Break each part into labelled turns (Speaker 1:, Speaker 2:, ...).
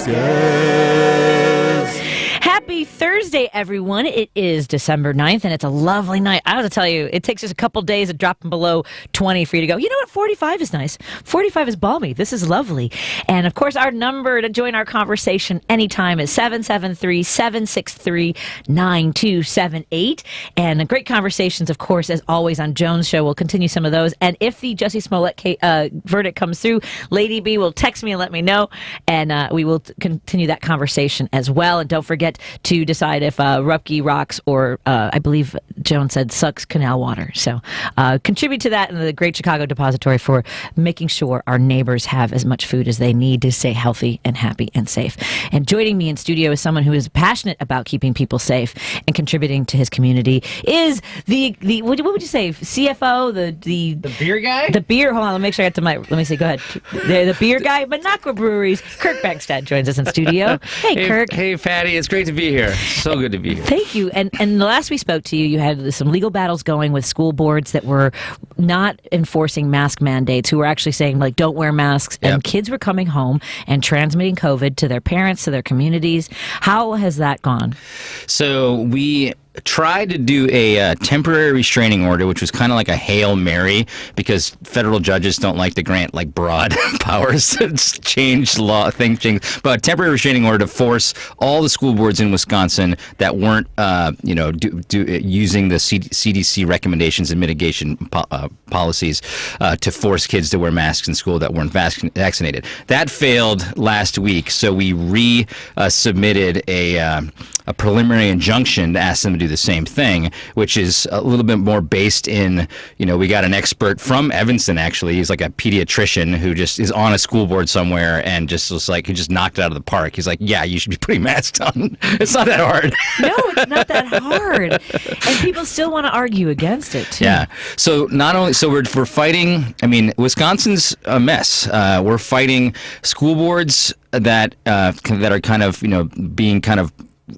Speaker 1: Vasquez.
Speaker 2: Happy Thursday, everyone. It is December 9th, and it's a lovely night. I have to tell you, it takes us a couple days of dropping below 20 for you to go, you know what, 45 is nice. 45 is balmy. This is lovely. And, of course, our number to join our conversation anytime is 773-763-9278. And great conversations, of course, as always on Jones' show. We'll continue some of those. And if the Jussie Smollett verdict comes through, Lady B will text me and let me know, and we will continue that conversation as well. And don't forget to decide if Rupke rocks or I believe Joan said sucks canal water. So contribute to that in the Great Chicago Depository for making sure our neighbors have as much food as they need to stay healthy and happy and safe. And joining me in studio is someone who is passionate about keeping people safe and contributing to his community is the what would you say, CFO, the
Speaker 3: beer guy?
Speaker 2: The beer, hold on, let me make sure I get to my, let me see, go ahead. The beer guy, Minocqua Breweries, Kirk Bangstad joins us in studio. Hey, Kirk.
Speaker 3: Hey, Patty, it's great to be here. So good to be here.
Speaker 2: Thank you. And the last we spoke to you, you had some legal battles going with school boards that were not enforcing mask mandates, who were actually saying, like, don't wear masks.
Speaker 3: Yep.
Speaker 2: And kids were coming home and transmitting COVID to their parents, to their communities. How has that gone?
Speaker 3: So we tried to do a temporary restraining order, which was kind of like a Hail Mary, because federal judges don't like to grant like broad powers to change law, things change. But a temporary restraining order to force all the school boards in Wisconsin that weren't, using the CDC recommendations and mitigation policies to force kids to wear masks in school that weren't vaccinated. That failed last week, so we submitted a preliminary injunction to ask them to do the same thing, which is a little bit more based in, we got an expert from Evanston, actually. He's like a pediatrician who just is on a school board somewhere and just was like, he just knocked it out of the park. He's like, yeah, you should be putting masks on. It's not that hard.
Speaker 2: No, it's not that hard. And people still want to argue against it, too.
Speaker 3: Yeah. So we're fighting, Wisconsin's a mess. We're fighting school boards that are kind of, being kind of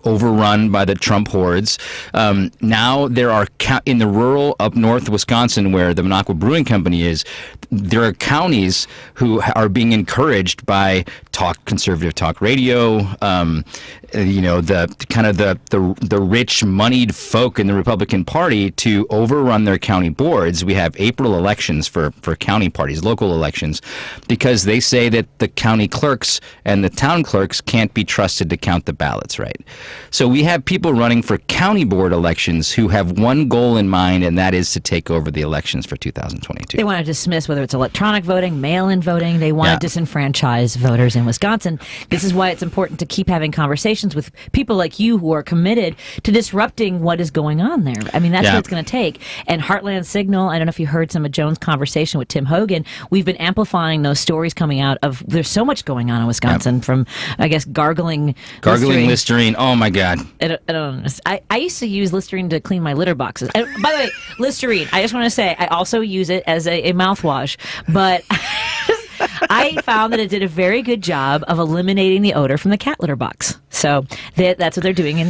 Speaker 3: overrun by the Trump hordes. Now there are in the rural up north Wisconsin, where the Monache Brewing Company is, there are counties who are being encouraged by conservative talk radio, the rich moneyed folk in the Republican Party to overrun their county boards. We have April elections for county parties, local elections, because they say that the county clerks and the town clerks can't be trusted to count the ballots right. So we have people running for county board elections who have one goal in mind, and that is to take over the elections for 2022.
Speaker 2: They want to dismiss whether it's electronic voting, mail-in voting. They want to disenfranchise voters in Wisconsin. This is why it's important to keep having conversations with people like you who are committed to disrupting what is going on there. That's what it's going to take. And Heartland Signal, I don't know if you heard some of Joan's conversation with Tim Hogan. We've been amplifying those stories coming out of, there's so much going on in Wisconsin, from, I guess, gargling
Speaker 3: Listerine. Oh my God.
Speaker 2: I used to use Listerine to clean my litter boxes. And by the way, Listerine, I just want to say, I also use it as a mouthwash, but I found that it did a very good job of eliminating the odor from the cat litter box. So that's what they're doing. And,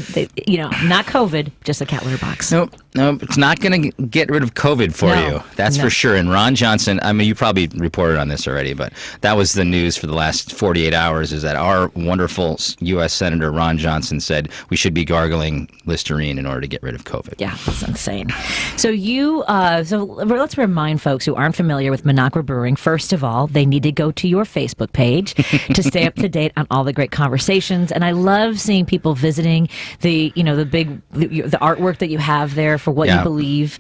Speaker 2: not COVID, just a cat litter box.
Speaker 3: Nope, it's not going to get rid of COVID for you. That's for sure. And Ron Johnson, you probably reported on this already, but that was the news for the last 48 hours, is that our wonderful U.S. Senator Ron Johnson said we should be gargling Listerine in order to get rid of COVID.
Speaker 2: Yeah, that's insane. So let's remind folks who aren't familiar with Monache Brewing, first of all, they need to go to your Facebook page to stay up to date on all the great conversations. And I love seeing people visiting the artwork that you have there for what you believe,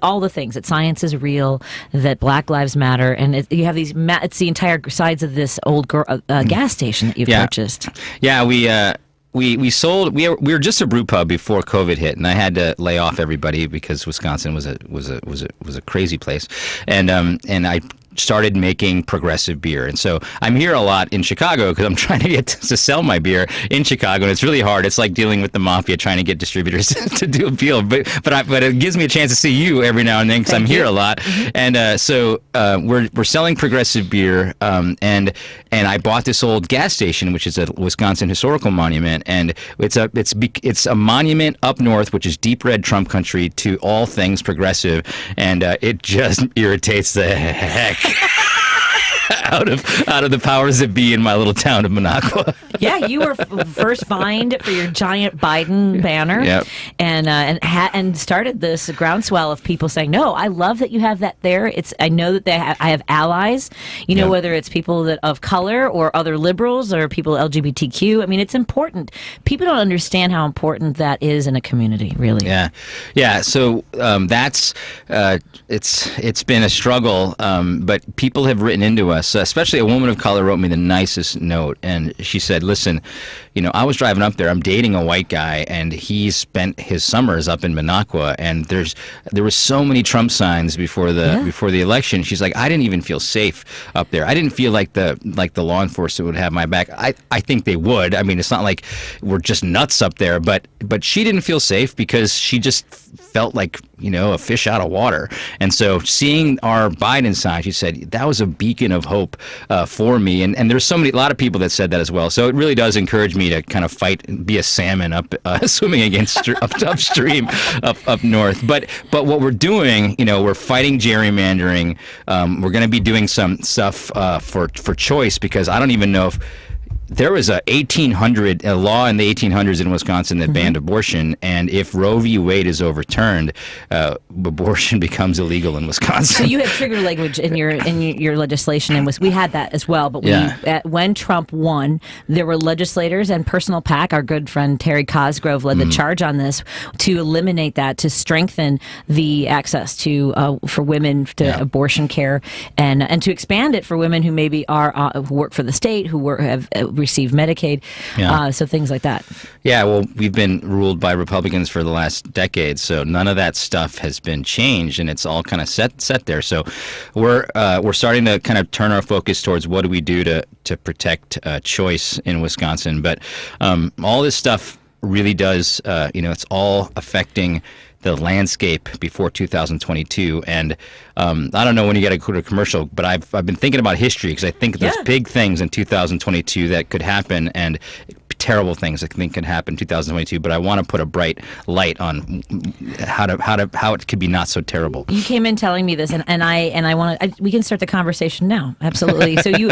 Speaker 2: all the things, that science is real, that Black Lives Matter, and you have it's the entire sides of this old gas station that you've purchased.
Speaker 3: Yeah, we sold. We were just a brew pub before COVID hit, and I had to lay off everybody because Wisconsin was a crazy place, and I started making progressive beer. And so I'm here a lot in Chicago because I'm trying to get to sell my beer in Chicago, and it's really hard. It's like dealing with the mafia, trying to get distributors to do a deal. But it gives me a chance to see you every now and then because I'm here a lot. Mm-hmm. And so we're selling progressive beer, and I bought this old gas station, which is a Wisconsin historical monument, and it's a monument up north, which is deep red Trump country, to all things progressive, and it just irritates the heck out of the powers that be in my little town of Minocqua.
Speaker 2: Yeah, you were first fined for your giant Biden banner,
Speaker 3: Yep.
Speaker 2: and started this groundswell of people saying, "No, I love that you have that there. I know that I have allies. You know,
Speaker 3: Yep.
Speaker 2: whether it's people that of color or other liberals or people LGBTQ. I mean, it's important. People don't understand how important that is in a community, really.
Speaker 3: Yeah. So that's it's been a struggle, but people have written into us, especially a woman of color wrote me the nicest note, and she said, "Listen, I was driving up there. I'm dating a white guy, and he spent his summers up in Minocqua, and there were so many Trump signs before the election. She's like, I didn't even feel safe up there. I didn't feel like the law enforcement would have my back. I think they would. I mean, it's not like we're just nuts up there, but she didn't feel safe because she just felt like a fish out of water. And so seeing our Biden sign, she said that was a beacon of hope for me. And there's a lot of people that said that as well. So it really does encourage me to kind of fight and be a salmon up swimming against upstream up north. But what we're doing, we're fighting gerrymandering. We're going to be doing some stuff for choice, because I don't even know if there was a law in the 1800s in Wisconsin that banned abortion, and if Roe v. Wade is overturned, abortion becomes illegal in Wisconsin.
Speaker 2: So you have trigger language in your legislation, and we had that as well. But when Trump won, there were legislators and Personal PAC. Our good friend Terry Cosgrove led the charge on this to eliminate that, to strengthen the access to for women to abortion care, and to expand it for women who maybe who work for the state, who have receive Medicaid, so things like that. Yeah,
Speaker 3: well, we've been ruled by Republicans for the last decade, so none of that stuff has been changed, and it's all kind of set there. So we're starting to kind of turn our focus towards what do we do to protect choice in Wisconsin. But all this stuff really does, it's all affecting the landscape before 2022. And I don't know when you get to go to commercial, but I've been thinking about history, because I think there's big things in 2022 that could happen, and terrible things I think could happen in 2022. But I want to put a bright light on how it could be not so terrible. You came in telling me this, and I want to. We can start the conversation now. Absolutely. So you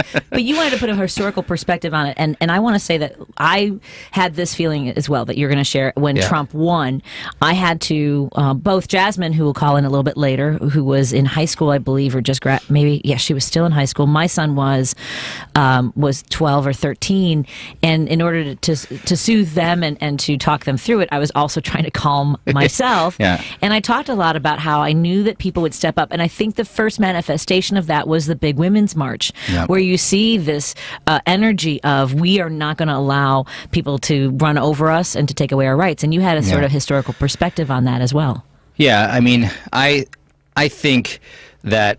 Speaker 3: wanted to put a historical perspective on it, and I want to say that I had this feeling as well that you're going to share when Trump won. I had to both Jasmine, who will call in a little bit later, who was in high school, I believe, or just she was still in high school. My son was 12 or 13, and in order to soothe them and to talk them through it, I was also trying to calm myself. And I talked a lot about how I knew that people would step up, and I think the first manifestation of that was the big Women's March, where you see this energy of, we are not going to allow people to run over us and to take away our rights. And you had a sort of historical perspective on that as well. Yeah, I mean, I think that,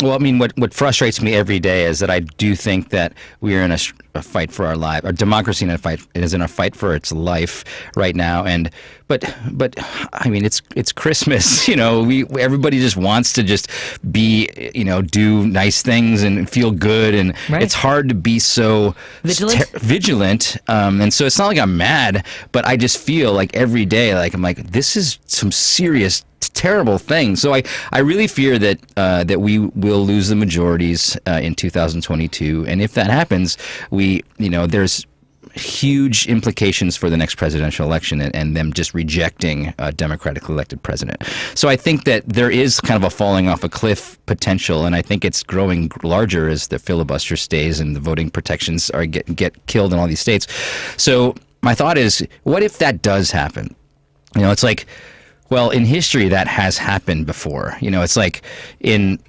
Speaker 3: what frustrates me every day is that I do think that we are in a fight for our life. Our democracy is in a fight for its life right now. But I mean, it's Christmas. Everybody just wants to just be, do nice things and feel good, and it's hard to be so vigilant. And so it's not like I'm mad, but I just feel like every day, like I'm like, this is some serious, terrible thing. So I really fear that we will lose the majorities in 2022, and if that happens, there's huge implications for the next presidential election and them just rejecting a democratically elected president. So I think that there is kind of a falling off a cliff potential, and I think it's growing larger as the filibuster stays and the voting protections get killed in all these states. So my thought is, what if that does happen? It's like, well, in history that has happened before. It's like in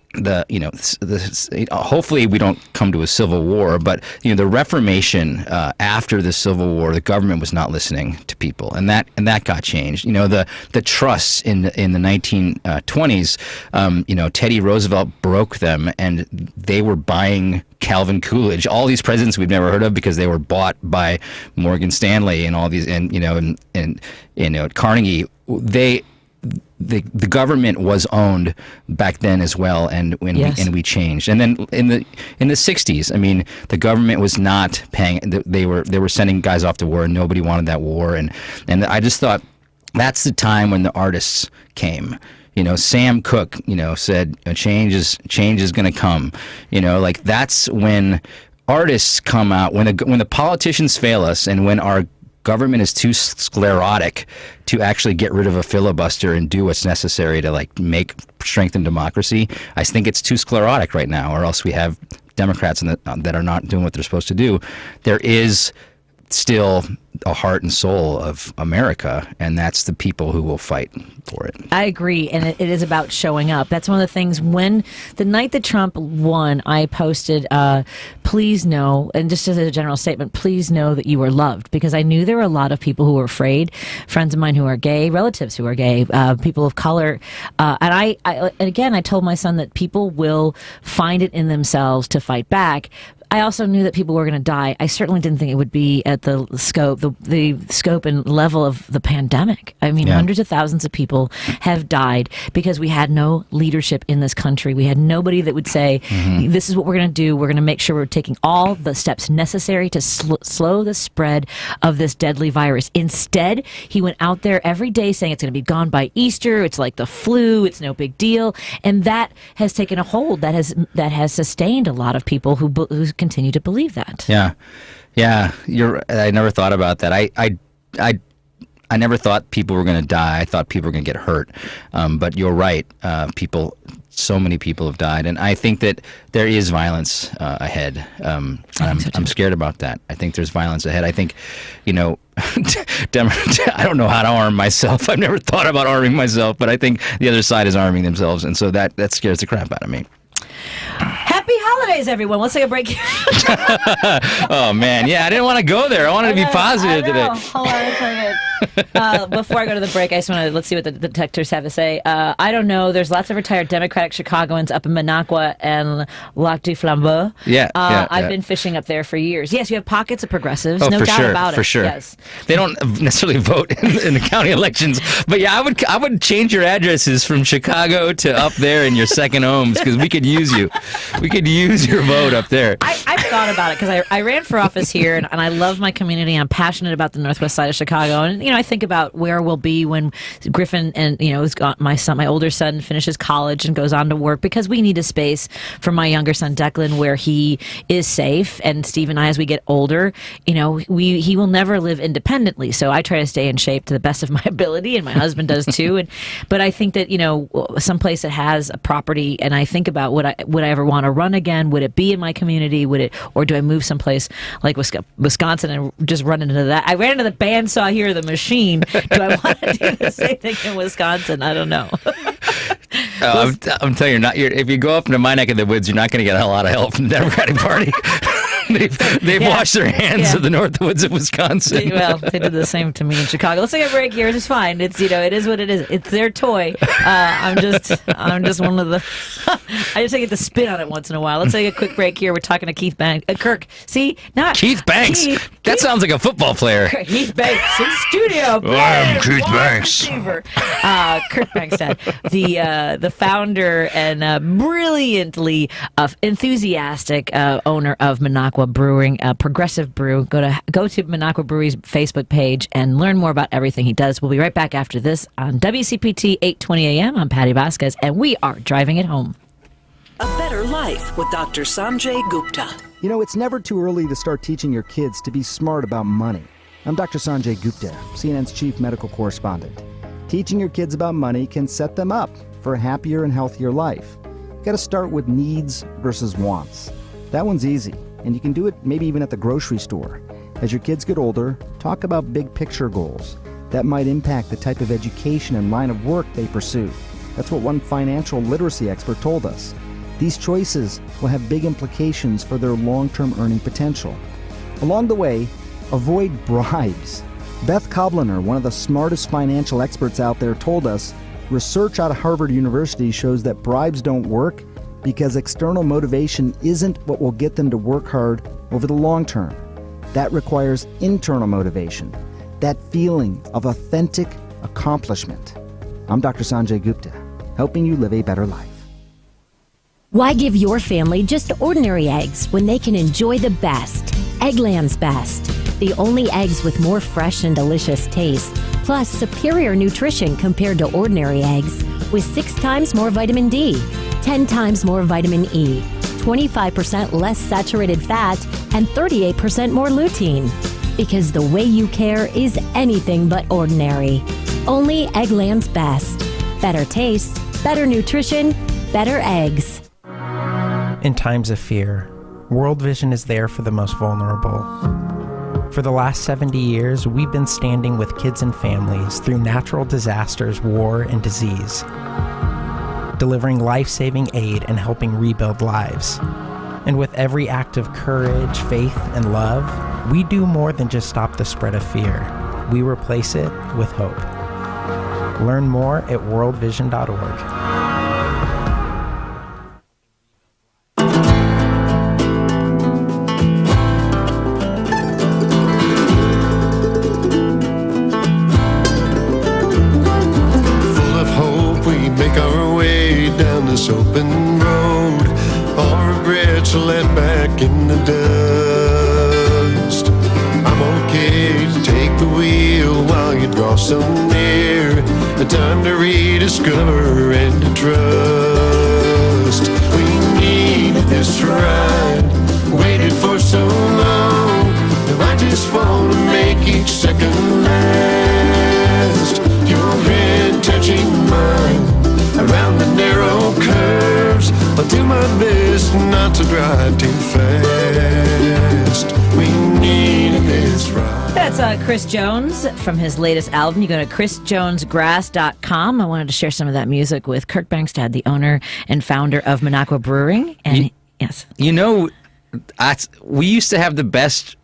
Speaker 3: hopefully we don't come to a civil war, but the Reformation, after the Civil War, the government was not listening to people, and that got changed. The trusts in the 1920s, Teddy Roosevelt broke them, and they were buying Calvin Coolidge, all these presidents we've never heard of, because they were bought by Morgan Stanley and all these, and Carnegie. The government was owned back then as well, and we changed. And then in the 60s, I mean, the government was not paying. They were sending guys off to war, and nobody wanted that war. And I just thought that's the time when the artists came. Sam Cooke, said change is going to come. Like that's when artists come out, when the politicians fail us, and when our government is too sclerotic to actually get rid of a filibuster and do what's necessary to strengthen democracy. I think it's too sclerotic right now, or else we have Democrats that are not doing what they're supposed to do. There is still a heart and soul of America, and that's the people who will fight for it.
Speaker 2: I agree, and it is about showing up. That's one of the things. When the night that Trump won, I posted, please know, and just as a general statement, please know that you are loved, because I knew there were a lot of people who were afraid, friends of mine who are gay, relatives who are gay, people of color, and I told my son that people will find it in themselves to fight back. I also knew that people were going to die. I certainly didn't think it would be at the scope, the scope and level of the pandemic. I mean, hundreds of thousands of people have died because we had no leadership in this country. We had nobody that would say, this is what we're going to do. We're going to make sure we're taking all the steps necessary to slow the spread of this deadly virus. Instead, he went out there every day saying it's going to be gone by Easter. It's like the flu. It's no big deal. And that has taken a hold. That has sustained a lot of people who continue to believe that.
Speaker 3: Yeah. I never thought about that. I never thought people were going to die. I thought people were going to get hurt. But you're right. So many people have died, and I think that there is violence ahead. I'm scared about that. I think there's violence ahead. I think, I don't know how to arm myself. I've never thought about arming myself, but I think the other side is arming themselves, and so that scares the crap out of me.
Speaker 2: Happy holidays, everyone. Let's take a break.
Speaker 3: Oh, man. Yeah, I didn't want to go there. I wanted to be positive today.
Speaker 2: Hold on a second. Before I go to the break, I just want to let's see what the detectors have to say. I don't know. There's lots of retired Democratic Chicagoans up in Minocqua and Lac du Flambeau. I've been fishing up there for years. Yes, you have pockets of progressives. No doubt about it.
Speaker 3: For sure.
Speaker 2: Yes.
Speaker 3: They don't necessarily vote in the county elections, but yeah, I would change your addresses from Chicago to up there in your second homes, because we could use you. We could use your vote up there.
Speaker 2: I've thought about it because I ran for office here, and I love my community. I'm passionate about the northwest side of Chicago, and I think about where we'll be when Griffin and my older son finishes college and goes on to work, because we need a space for my younger son Declan where he is safe. And Steve and I, as we get older, he will never live independently. So I try to stay in shape to the best of my ability, and my husband does too. But I think that someplace that has a property, and I think about would I ever want to run again? Would it be in my community? Or do I move someplace like Wisconsin and just run into that? I ran into the bandsaw here, the machine. Do I want to do the same thing in Wisconsin? I don't know.
Speaker 3: I'm telling you, if you go up into my neck of the woods, you're not going to get a lot of help from the Democratic Party. They've washed their hands of the north woods of Wisconsin.
Speaker 2: Well, they did the same to me in Chicago. Let's take a break here. It's fine. It's it is what it is. It's their toy. I'm just one of the. I just get to spin on it once in a while. Let's take a quick break here. We're talking to Keith Kirk. See, not
Speaker 3: Keith Banks. That sounds like a football player.
Speaker 2: Keith Banks in studio.
Speaker 3: I'm Keith Banks.
Speaker 2: Kirk Bangstad, the founder and brilliantly enthusiastic owner of Monache Brewing, a progressive brew. Go to Monache Brewery's Facebook page and learn more about everything he does. We'll be right back after this on WCPT 8:20 a.m. I'm Patti Vasquez, and we are driving it home.
Speaker 1: A Better Life with Dr. Sanjay Gupta.
Speaker 4: It's never too early to start teaching your kids to be smart about money. I'm Dr. Sanjay Gupta, CNN's chief medical correspondent. Teaching your kids about money can set them up for a happier and healthier life. You got to start with needs versus wants. That one's easy, and you can do it maybe even at the grocery store. As your kids get older, talk about big picture goals that might impact the type of education and line of work they pursue. That's what one financial literacy expert told us. These choices will have big implications for their long-term earning potential. Along the way, avoid bribes. Beth Kobliner, one of the smartest financial experts out there, told us research out of Harvard University shows that bribes don't work because external motivation isn't what will get them to work hard over the long term. That requires internal motivation, that feeling of authentic accomplishment. I'm Dr. Sanjay Gupta, helping you live a better life.
Speaker 5: Why give your family just ordinary eggs when they can enjoy the best? Eggland's Best. The only eggs with more fresh and delicious taste, plus superior nutrition compared to ordinary eggs, with 6 times more vitamin D, 10 times more vitamin E, 25% less saturated fat, and 38% more lutein. Because the way you care is anything but ordinary. Only Eggland's Best. Better taste, better nutrition, better eggs.
Speaker 6: In times of fear, World Vision is there for the most vulnerable. For the last 70 years, we've been standing with kids and families through natural disasters, war, and disease, delivering life-saving aid and helping rebuild lives. And with every act of courage, faith, and love, we do more than just stop the spread of fear. We replace it with hope. Learn more at worldvision.org.
Speaker 7: Full of hope, we make our way down this open road. All regrets are left back in the dust. I'm okay to take the wheel while you draw so near. A time to rediscover and to trust. We needed this ride, waited for so long. I just want to make each second last. Your hand touching mine around the narrow curves. I'll do my best not to drive too fast. We needed this ride.
Speaker 2: That's Chris Jones from his latest album. You go to chrisjonesgrass.com. I wanted to share some of that music with Kirk Bangstad, the owner and founder of Monache Brewing. And yes.
Speaker 3: You know, we used to have the best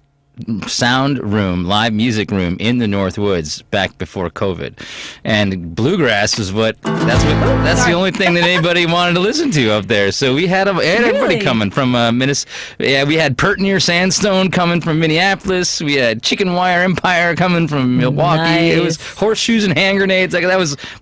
Speaker 3: sound room, live music room in the North Woods back before COVID, and bluegrass was that's the only thing that anybody wanted to listen to up there. So we had everybody coming from Minnesota. Yeah, we had Pert Near Sandstone coming from Minneapolis. We had Chicken Wire Empire coming from Milwaukee.
Speaker 2: Nice.
Speaker 3: It was Horseshoes and Hand Grenades.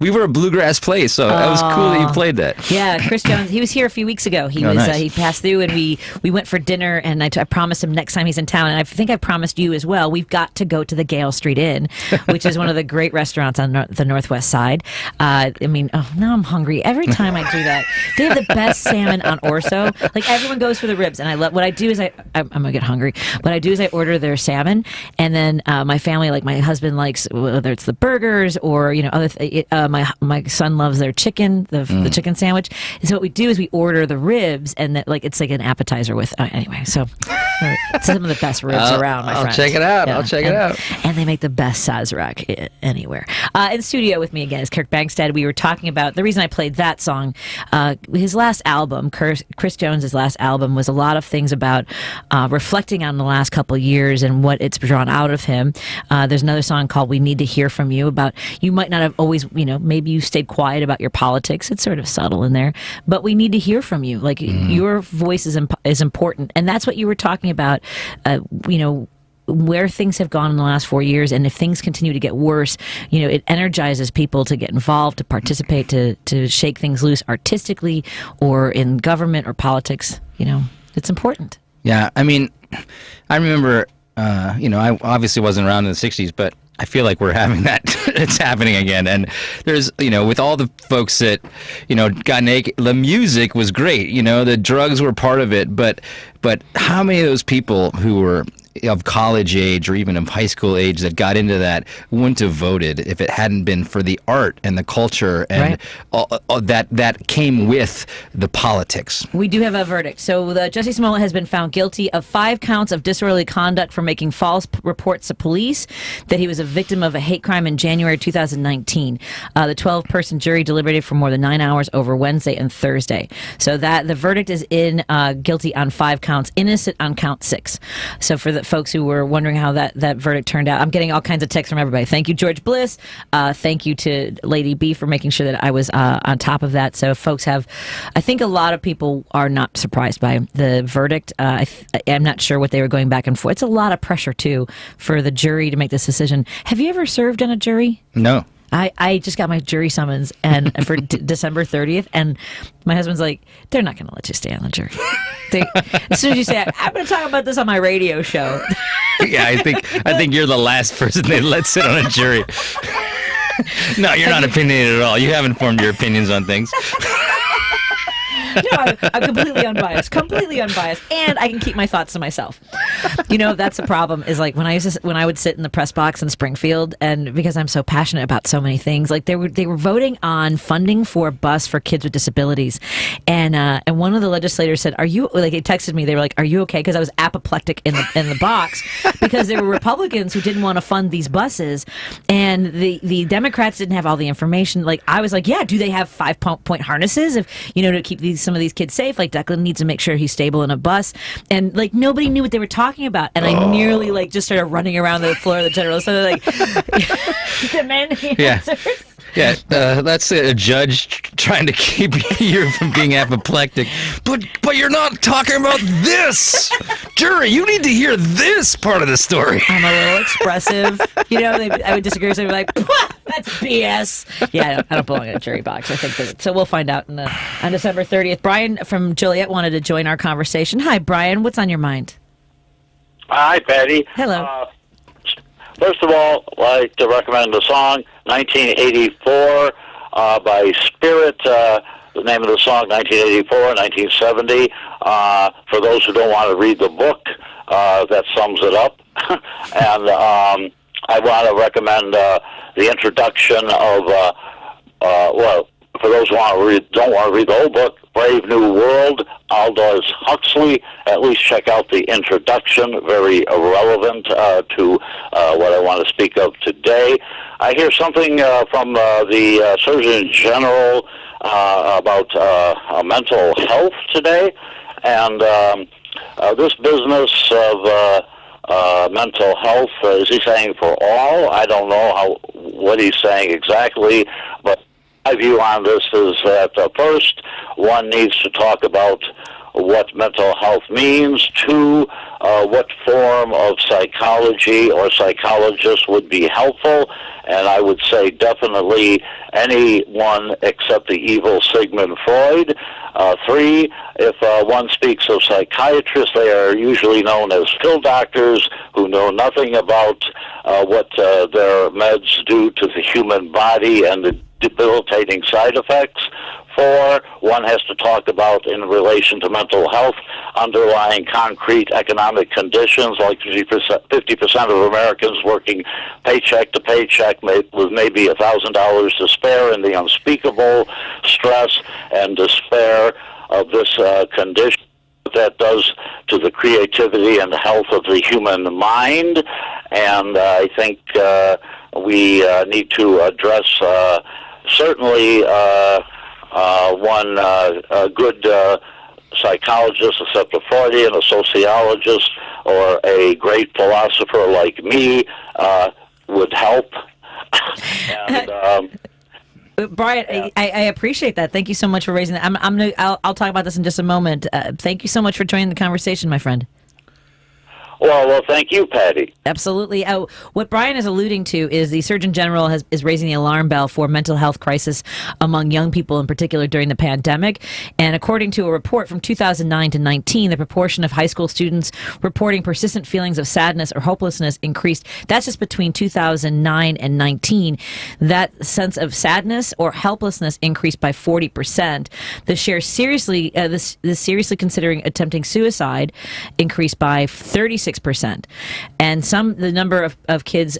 Speaker 3: We were a bluegrass place, so that was cool that you played that.
Speaker 2: Yeah, Chris Jones. He was here a few weeks ago.
Speaker 3: Nice.
Speaker 2: He passed through, and we went for dinner. And I promised him next time he's in town, and I think I promised you as well. We've got to go to the Gale Street Inn, which is one of the great restaurants on the Northwest Side. Now I'm hungry. Every time I do that, they have the best salmon on Orso. Like, everyone goes for the ribs, and I love. What I do is I'm gonna get hungry. What I do is I order their salmon, and then my family, like my husband, likes whether it's the burgers or other. My son loves their chicken, the chicken sandwich. And so what we do is we order the ribs, and it's like an appetizer with anyway. So some of the best ribs around, my friend.
Speaker 3: I'll check it out.
Speaker 2: Yeah.
Speaker 3: I'll check it out.
Speaker 2: And they make the best Sazerac anywhere. In studio with me again is Kirk Bangstad. We were talking about the reason I played that song. His last album, Chris Jones's last album, was a lot of things about reflecting on the last couple of years and what it's drawn out of him. There's another song called "We Need to Hear from You" about you might not have always, maybe you stayed quiet about your politics. It's sort of subtle in there, but we need to hear from you. Like your voice is important, and that's what you were talking about. Where things have gone in the last 4 years, and if things continue to get worse, it energizes people to get involved, to participate, to shake things loose artistically or in government or politics. It's important.
Speaker 3: Yeah, I remember, I obviously wasn't around in the 60s, but I feel like we're having that. It's happening again. And there's, with all the folks that, got naked, the music was great, the drugs were part of it, but how many of those people who were of college age or even of high school age that got into that wouldn't have voted if it hadn't been for the art and the culture and all that came with the politics.
Speaker 2: We do have a verdict. So Jussie Smollett has been found guilty of 5 counts of disorderly conduct for making false reports to police that he was a victim of a hate crime in January 2019. The 12-person jury deliberated for more than 9 hours over Wednesday and Thursday. So the verdict is in guilty on 5 counts, innocent on count 6. So for the folks who were wondering how that verdict turned out, I'm getting all kinds of texts from everybody. Thank you, George Bliss. Thank you to Lady B for making sure that I was on top of that. So folks I think a lot of people are not surprised by the verdict. I'm not sure what they were going back and forth. It's a lot of pressure, too, for the jury to make this decision. Have you ever served on a jury?
Speaker 3: No.
Speaker 2: I just got my jury summons and for December 30th, and my husband's like, they're not going to let you stay on the jury. As soon as you say, I'm going to talk about this on my radio show.
Speaker 3: Yeah, I think you're the last person they let sit on a jury. No, you're not opinionated at all. You haven't formed your opinions on things.
Speaker 2: No, I'm completely unbiased, and I can keep my thoughts to myself. That's the problem. Is like when I would sit in the press box in Springfield, and because I'm so passionate about so many things, like they were voting on funding for a bus for kids with disabilities, and one of the legislators said, "Are you?" Like they texted me, they were like, "Are you okay?" Because I was apoplectic in the box because there were Republicans who didn't want to fund these buses, and the Democrats didn't have all the information. Like I was like, "Yeah, do they have 5-point harnesses to keep some of these kids safe? Like Declan needs to make sure he's stable in a bus," and like nobody knew what they were talking about, and I nearly like just started running around the floor of the General Assembly like demanding answers.
Speaker 3: Yeah, that's a judge trying to keep you from being apoplectic. But you're not talking about this. Jury, you need to hear this part of the story.
Speaker 2: I'm a little expressive. I would disagree with somebody like, that's BS. Yeah, I don't belong in a jury box. I think that. So we'll find out on December 30th. Brian from Joliet wanted to join our conversation. Hi, Brian. What's on your mind?
Speaker 8: Hi, Patty.
Speaker 2: Hello.
Speaker 8: First of all, I'd like to recommend the song 1984 by Spirit. The name of the song, 1984, 1970. For those who don't want to read the book, that sums it up. And I want to recommend the introduction of, for those who don't want to read the whole book, Brave New World, Aldous Huxley. At least check out the introduction, very relevant to what I want to speak of today. I hear something from the Surgeon General about mental health today, and this business of mental health, is he saying for all? I don't know what he's saying exactly, but my view on this is that first, one needs to talk about what mental health means. Two, what form of psychology or psychologist would be helpful. And I would say definitely anyone except the evil Sigmund Freud. Three, if one speaks of psychiatrists, they are usually known as pill doctors who know nothing about what their meds do to the human body and the debilitating side effects. Four, one has to talk about, in relation to mental health, underlying concrete economic conditions, like 50% of Americans working paycheck to paycheck with maybe $1,000 to spare, and the unspeakable stress and despair of this condition that does to the creativity and the health of the human mind. And I think we need to address certainly one good psychologist, except a Freudian, a sociologist, or a great philosopher like me would help. And,
Speaker 2: Brian, I appreciate that. Thank you so much for raising that. I'll talk about this in just a moment. Thank you so much for joining the conversation, my friend.
Speaker 8: Well, thank you, Patty.
Speaker 2: Absolutely. What Brian is alluding to is the Surgeon General is raising the alarm bell for mental health crisis among young people, in particular during the pandemic. And according to a report from 2009 to 19, the proportion of high school students reporting persistent feelings of sadness or hopelessness increased. That's just between 2009 and 19. That sense of sadness or helplessness increased by 40%. The share seriously considering attempting suicide increased by 36%. And the number of kids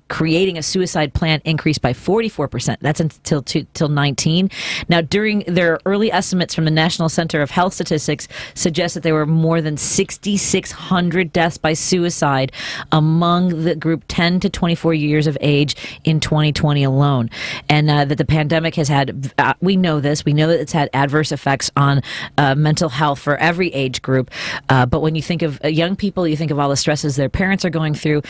Speaker 2: creating a suicide plan increased by 44%. That's until 19. Now, during their early estimates from the National Center of Health Statistics suggest that there were more than 6,600 deaths by suicide among the group 10 to 24 years of age in 2020 alone. And that the pandemic has had, we know that it's had adverse effects on mental health for every age group. But when you think of young people, you think of all the stresses their parents are going through.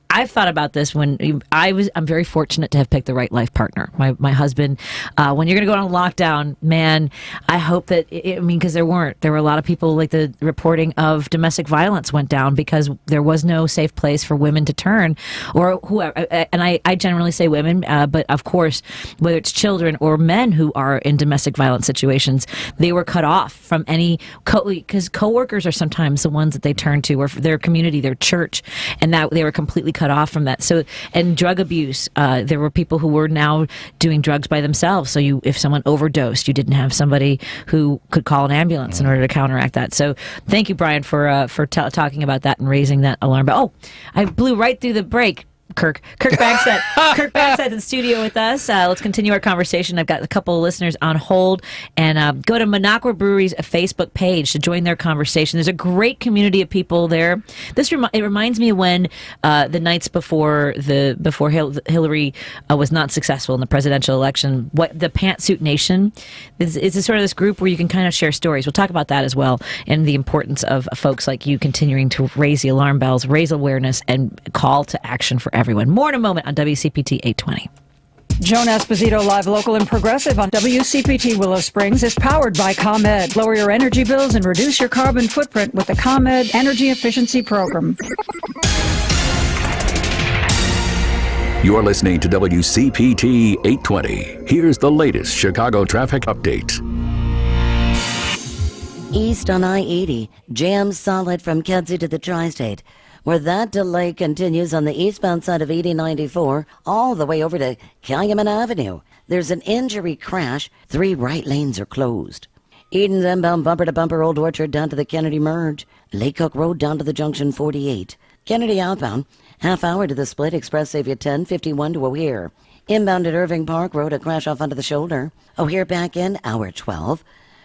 Speaker 2: I've thought about this when I'm very fortunate to have picked the right life partner. My husband, when you're going to go on lockdown, man, I hope that, because there were a lot of people, like the reporting of domestic violence went down because there was no safe place for women to turn, or whoever. And I generally say women, but of course, whether it's children or men who are in domestic violence situations, they were cut off from any, because coworkers are sometimes the ones that they turn to, or their community, their church, and that they were completely cut cut off from that. So, and drug abuse, there were people who were now doing drugs by themselves. So if someone overdosed, you didn't have somebody who could call an ambulance in order to counteract that. So thank you, Brian, for talking about that and raising that alarm bell. Oh, I blew right through the break. Kirk Bangstad. Kirk Bangstad's in studio with us. Let's continue our conversation. I've got a couple of listeners on hold, and go to Monache Brewery's Facebook page to join their conversation. There's a great community of people there. It reminds me of when the nights before Hillary was not successful in the presidential election. What the Pantsuit Nation is sort of this group where you can kind of share stories. We'll talk about that as well, and the importance of folks like you continuing to raise the alarm bells, raise awareness, and call to action for everyone. More in a moment on WCPT 820.
Speaker 9: Joan Esposito, live, local, and progressive on WCPT Willow Springs is powered by ComEd. Lower your energy bills and reduce your carbon footprint with the ComEd Energy Efficiency Program.
Speaker 10: You're listening to WCPT 820. Here's the latest Chicago traffic update.
Speaker 11: East on I-80, jams solid from Kedzie to the Tri-State, where that delay continues on the eastbound side of 8094 all the way over to Calumet Avenue. There's an injury crash. 3 right lanes are closed. Eden's inbound bumper-to-bumper Old Orchard down to the Kennedy Merge. Lake Cook Road down to the Junction 48. Kennedy outbound, half hour to the split, Express Savior 10, 51 to O'Hare. Inbound at Irving Park Road, a crash off onto the shoulder. O'Hare back in, hour 12.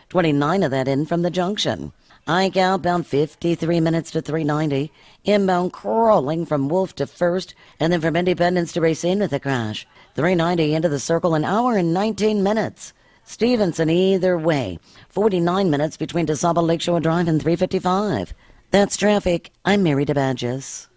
Speaker 11: 29 of that in from the Junction. Ike outbound 53 minutes to 390. Inbound crawling from Wolf to First, and then from Independence to Racine with a crash. 390 into the Circle, an hour and 19 minutes. Stevenson either way. 49 minutes between DeSable Lakeshore Drive and 355. That's traffic. I'm Mary DeBadges.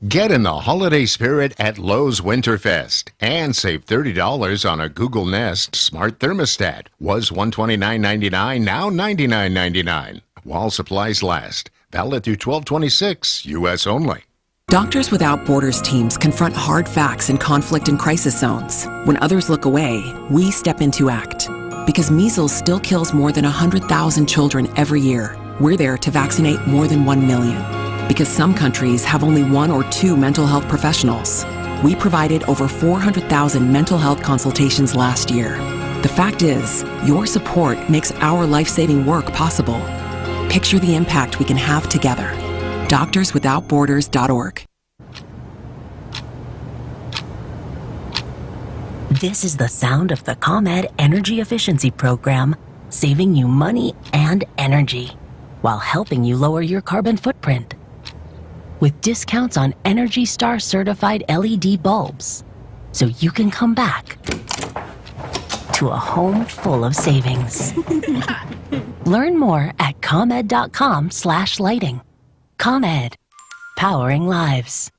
Speaker 12: Get in the holiday spirit at Lowe's Winterfest and save $30 on a Google Nest Smart Thermostat. Was $129.99, now $99.99. While supplies last. Valid through 12/26, U.S. only.
Speaker 13: Doctors Without Borders teams confront hard facts in conflict and crisis zones. When others look away, we step in to act. Because measles still kills more than 100,000 children every year, we're there to vaccinate more than 1 million. Because some countries have only 1 or 2 mental health professionals, we provided over 400,000 mental health consultations last year. The fact is, your support makes our life-saving work possible. Picture the impact we can have together. DoctorsWithoutBorders.org.
Speaker 14: This is the sound of the ComEd Energy Efficiency Program, saving you money and energy while helping you lower your carbon footprint. With discounts on Energy Star certified LED bulbs, so you can come back to a home full of savings. Learn more at ComEd.com/lighting. ComEd, powering lives.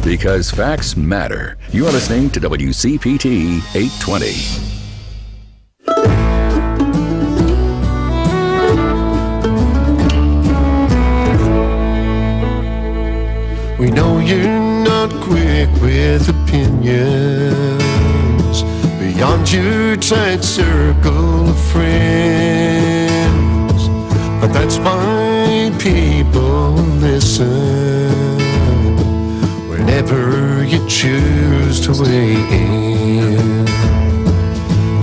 Speaker 10: Because facts matter. You're listening to WCPT 820.
Speaker 7: We know you're not quick with opinions beyond your tight circle of friends, but that's why people listen whenever you choose to weigh in.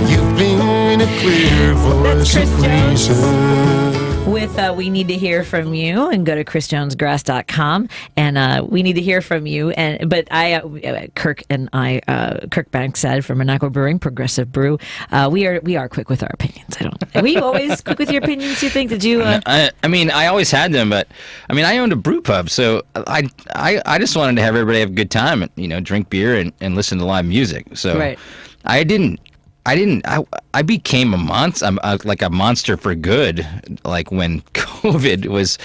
Speaker 7: You've been a clear voice of reason.
Speaker 2: With We Need to Hear From You, and go to chrisjonesgrass.com, and we need to hear from you. But Kirk Bangstad from Monache Brewing, Progressive Brew, we are quick with our opinions. Are we always quick with your opinions, you think? Did you?
Speaker 3: I mean, I always had them, but I mean, I owned a brew pub, so I just wanted to have everybody have a good time, and drink beer and listen to live music. So
Speaker 2: right.
Speaker 3: I became a monster. I'm like a monster for good. Like when COVID was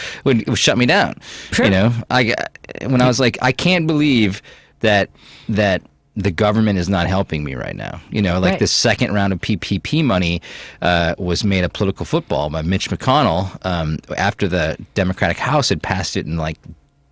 Speaker 3: shut me down. Sure. When I was like, I can't believe that the government is not helping me right now. Right. The second round of PPP money was made a political football by Mitch McConnell after the Democratic House had passed it in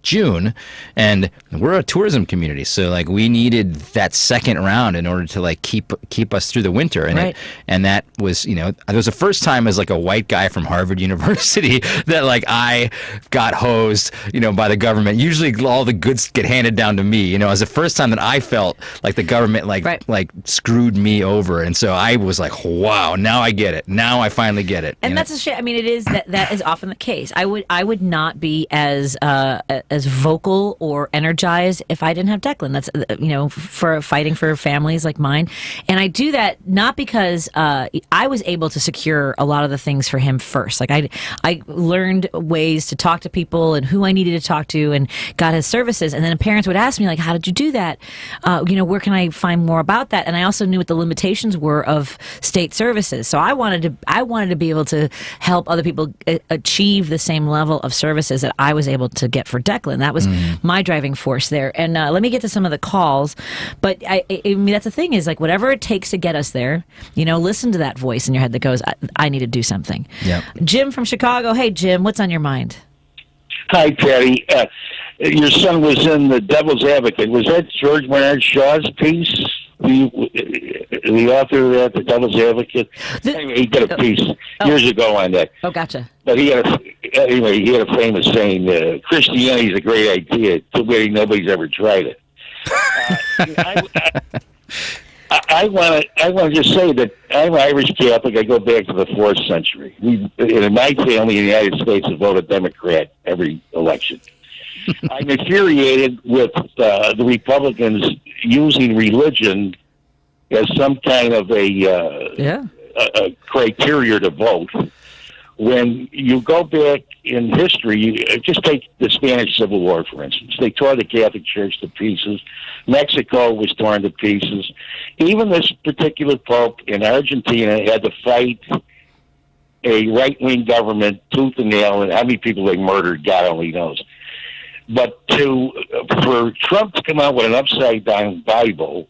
Speaker 3: June, and we're a tourism community, so like we needed that second round in order to like keep us through the winter, and and that was, you know, it was the first time as like a white guy from Harvard University that like I got hosed, you know, by the government. Usually all the goods get handed down to me, you know. It was the first time that I felt like the government like screwed me over, and so I was like, wow, now I get it. Now I finally get it.
Speaker 2: And that's a shame. I mean, it is that is often the case. I would not be as vocal or energized if I didn't have Declan. That's, you know, for fighting for families like mine. And I do that not because I was able to secure a lot of the things for him first. Like I learned ways to talk to people and who I needed to talk to, and got his services. And then parents would ask me, like, how did you do that? You know, where can I find more about that? And I also knew what the limitations were of state services. So I wanted to be able to help other people achieve the same level of services that I was able to get for Declan. That was my driving force there. And let me get to some of the calls. But I mean, that's the thing, is like whatever it takes to get us there, you know, listen to that voice in your head that goes, I need to do something. Yep. Jim from Chicago. Hey, Jim, what's on your mind?
Speaker 15: Hi, Patty. Your son was in The Devil's Advocate. Was that George Bernard Shaw's piece? The author of that, The Devil's Advocate? Anyway, he did a piece years ago on that.
Speaker 2: Oh, gotcha.
Speaker 15: But he had a famous saying, Christianity is a great idea. Too bad nobody's ever tried it. I want to just say that I'm Irish Catholic. I go back to the 4th century. In my family in the United States, have voted Democrat every election. I'm infuriated with the Republicans using religion as some kind of a criteria to vote. When you go back in history, just take the Spanish Civil War, for instance. They tore the Catholic Church to pieces. Mexico was torn to pieces. Even this particular Pope in Argentina had to fight a right-wing government tooth and nail, and how many people they murdered, God only knows. But for Trump to come out with an upside-down Bible,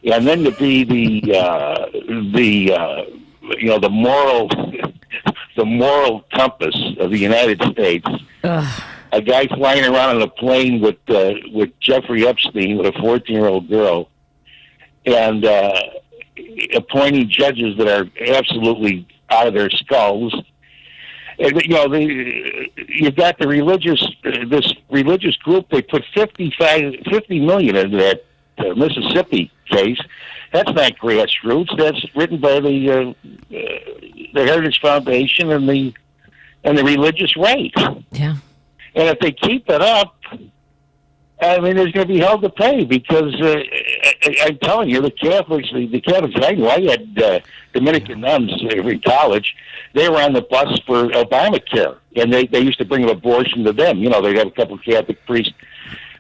Speaker 15: and then to be the moral compass of the United States, a guy flying around on a plane with Jeffrey Epstein with a 14-year-old girl, and appointing judges that are absolutely out of their skulls. And, you know, you've got this religious group. They put $50 million into that Mississippi case. That's not grassroots. That's written by the Heritage Foundation and the religious right.
Speaker 2: Yeah.
Speaker 15: And if they keep it up, I mean, there's going to be hell to pay, because I'm telling you, the Catholics I know, I had Dominican nuns in college. They were on the bus for Obamacare, and they used to bring abortion to them. You know, they'd have a couple of Catholic priests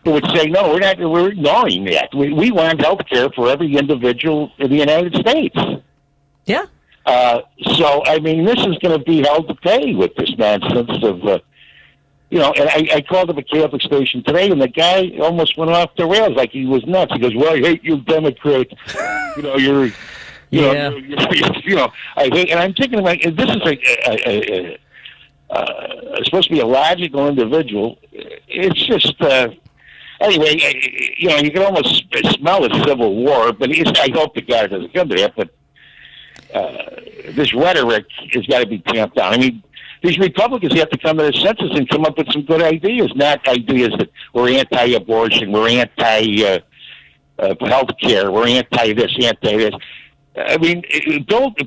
Speaker 15: who would say, no, we're ignoring that. We want health care for every individual in the United States.
Speaker 2: Yeah.
Speaker 15: So, I mean, this is going to be hell to pay with this nonsense of, you know, and I called up a Catholic station today, and the guy almost went off the rails like he was nuts. He goes, well, I hate you Democrats. You know, you're I hate, and I'm thinking about, this is supposed to be a logical individual. It's just, anyway, you know, you can almost smell a civil war, but I hope the guy doesn't come to that, but this rhetoric has got to be tamped down. I mean, these Republicans have to come to their senses and come up with some good ideas, not ideas that we're anti-abortion, we're anti-health care, we're anti-this, anti-this. I mean,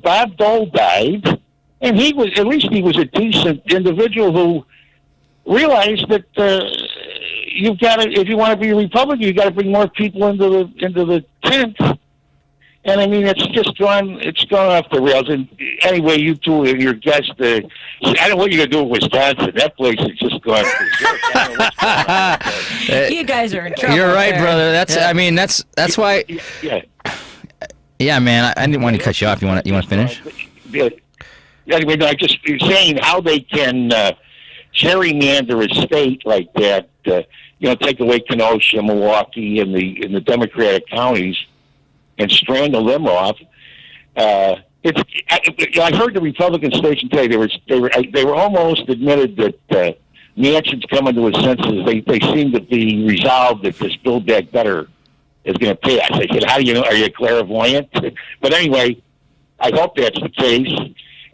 Speaker 15: Bob Dole died, and he was a decent individual who realized that you've got to, if you want to be a Republican, you've got to bring more people into the tent. And I mean, it's gone off the rails. And anyway, you two and your guest, I don't know what you're gonna do in Wisconsin. That place is just gone.
Speaker 2: You guys are in trouble.
Speaker 3: You're right,
Speaker 2: there.
Speaker 3: brother. I mean, that's why.
Speaker 15: Yeah.
Speaker 3: Yeah, man. I didn't want to cut you off. You want to finish?
Speaker 15: Anyway, no, I'm just saying how they can gerrymander a state like that. You know, take away Kenosha, Milwaukee, and the Democratic counties, and strangle them off. I heard the Republican station today. They were almost admitted that Manchin's coming to his senses. They seem to be resolved that this Build Back Better is going to pass. I said, how do you know? Are you clairvoyant? But anyway, I hope that's the case.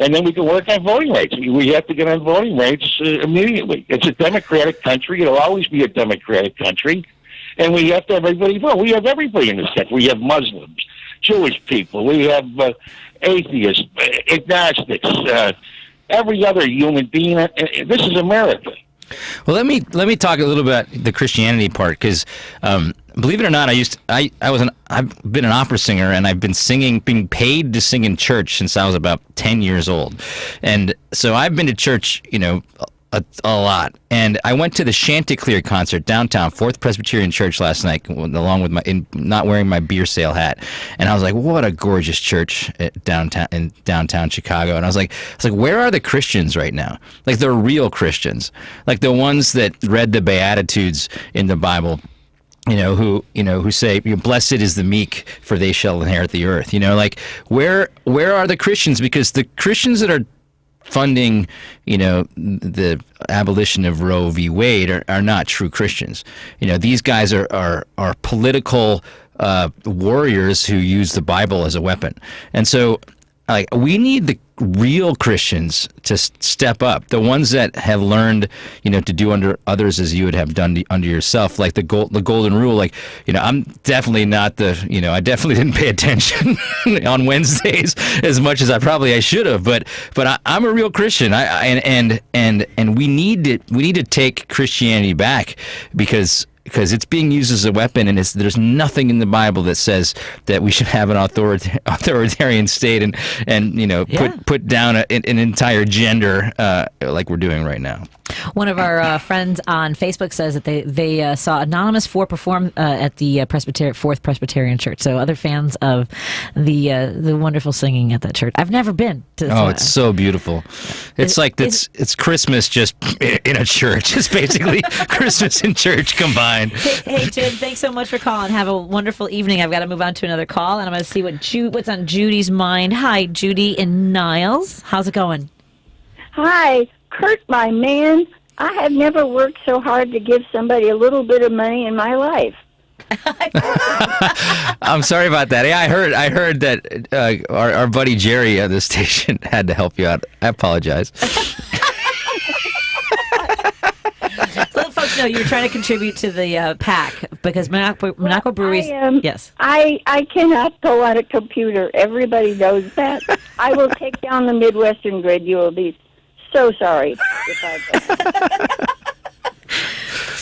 Speaker 15: And then we can work on voting rights. We have to get on voting rights immediately. It's a democratic country. It'll always be a democratic country. And we have to have everybody vote. We have everybody in this country. We have Muslims, Jewish people. We have atheists, agnostics, every other human being. This is America.
Speaker 3: Well, let me talk a little about the Christianity part, because believe it or not, I've been an opera singer, and I've been being paid to sing in church since I was about 10 years old, and so I've been to church, a lot. And I went to the Chanticleer concert downtown, Fourth Presbyterian Church last night, along with not wearing my beer sale hat. And I was like, what a gorgeous church in downtown Chicago. And I was like, where are the Christians right now? Like the real Christians, like the ones that read the Beatitudes in the Bible. Who say, blessed is the meek, for they shall inherit the earth. Like where are the Christians? Because the Christians that are funding, the abolition of Roe v. Wade are not true Christians. These guys are political warriors who use the Bible as a weapon. And so, we need the real Christians to step up, the ones that have learned, to do unto others as you would have done unto yourself, like the golden rule. I'm definitely not I definitely didn't pay attention on Wednesdays as much as I should have, but I'm a real Christian. And we need to take Christianity back, because it's being used as a weapon, and there's nothing in the Bible that says that we should have an authoritarian state and put down an entire gender like we're doing right now.
Speaker 2: One of our friends on Facebook says that they saw Anonymous 4 perform at the Fourth Presbyterian Church. So other fans of the wonderful singing at that church. I've never been to.
Speaker 3: It's so beautiful. It's it's Christmas just in a church. It's basically Christmas and church combined.
Speaker 2: Hey, Jim, thanks so much for calling. Have a wonderful evening. I've got to move on to another call, and I'm going to see what's on Judy's mind. Hi, Judy and Nils. How's it going?
Speaker 16: Hi. Kirk, my man, I have never worked so hard to give somebody a little bit of money in my life.
Speaker 3: I'm sorry about that. Yeah, I heard that our buddy Jerry at the station had to help you out. I apologize.
Speaker 2: Let folks know you're trying to contribute to the PAC, because Monache Brewing. Yes.
Speaker 16: I cannot pull out a computer. Everybody knows that. I will take down the Midwestern grid. You will be so sorry if